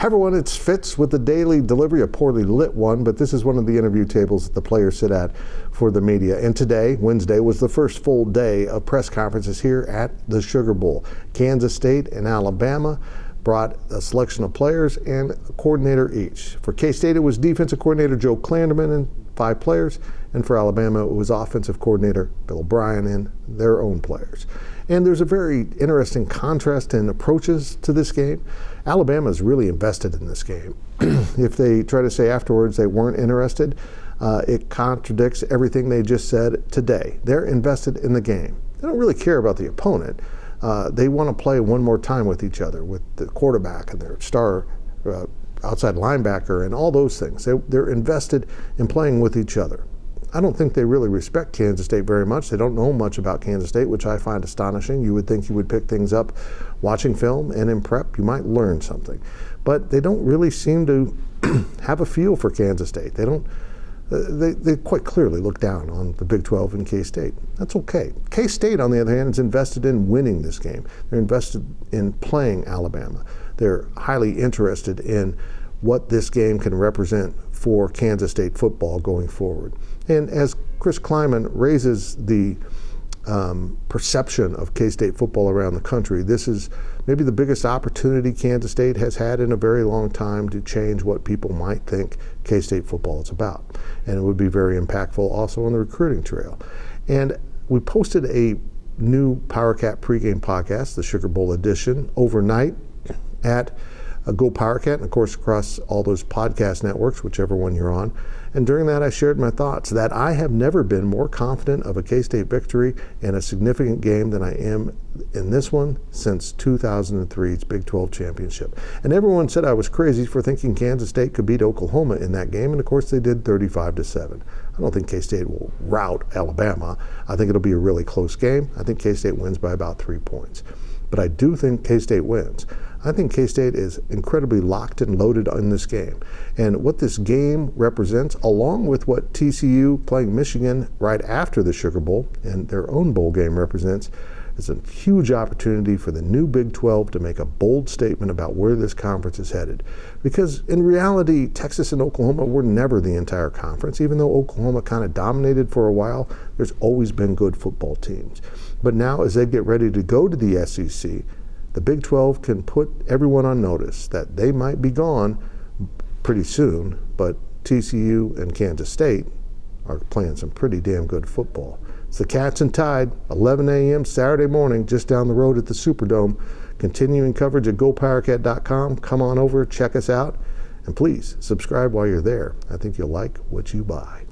Hi everyone, it's Fitz with the daily delivery, a poorly lit one, but this is one of the interview tables that the players sit at for the media. And today, Wednesday, was the first full day of press conferences here at the Sugar Bowl. Kansas State and Alabama brought a selection of players and a coordinator each. For K-State, it was defensive coordinator Joe Klanderman and 5 players, and for Alabama, it was offensive coordinator Bill O'Brien and their own players. And there's a very interesting contrast in approaches to this game. Alabama is really invested in this game. If they try to say afterwards they weren't interested, it contradicts everything they just said today. They're invested in the game. They don't really care about the opponent. They want to play one more time with each other, with the quarterback and their star outside linebacker and all those things. They're invested in playing with each other. I don't think they really respect Kansas State very much. They don't know much about Kansas State, which I find astonishing. You would think you would pick things up watching film, and in prep you might learn something. But they don't really seem to have a feel for Kansas State. They quite clearly look down on the Big 12 and K-State. That's okay. K-State, on the other hand, is invested in winning this game. They're invested in playing Alabama. They're highly interested in what this game can represent for Kansas State football going forward. And as Chris Kleiman raises the perception of K-State football around the country, this is maybe the biggest opportunity Kansas State has had in a very long time to change what people might think K-State football is about. And it would be very impactful also on the recruiting trail. And we posted a new PowerCat pregame podcast, the Sugar Bowl edition, overnight at GoPowercat, and of course across all those podcast networks, whichever one you're on. And during that, I shared my thoughts that I have never been more confident of a K-State victory in a significant game than I am in this one since 2003's Big 12 championship. And everyone said I was crazy for thinking Kansas State could beat Oklahoma in that game, and of course they did 35-7. I don't think K-State will rout Alabama. I think it'll be a really close game. I think K-State wins by about 3 points. But I do think K-State wins. I think K-State is incredibly locked and loaded in this game. And what this game represents, along with what TCU playing Michigan right after the Sugar Bowl and their own bowl game represents, is a huge opportunity for the new Big 12 to make a bold statement about where this conference is headed. Because in reality, Texas and Oklahoma were never the entire conference. Even though Oklahoma kind of dominated for a while, there's always been good football teams. But now as they get ready to go to the SEC, the Big 12 can put everyone on notice that they might be gone pretty soon, but TCU and Kansas State are playing some pretty damn good football. It's the Cats and Tide, 11 a.m. Saturday morning, just down the road at the Superdome. Continuing coverage at GoPowercat.com. Come on over, check us out, and please subscribe while you're there. I think you'll like what you buy.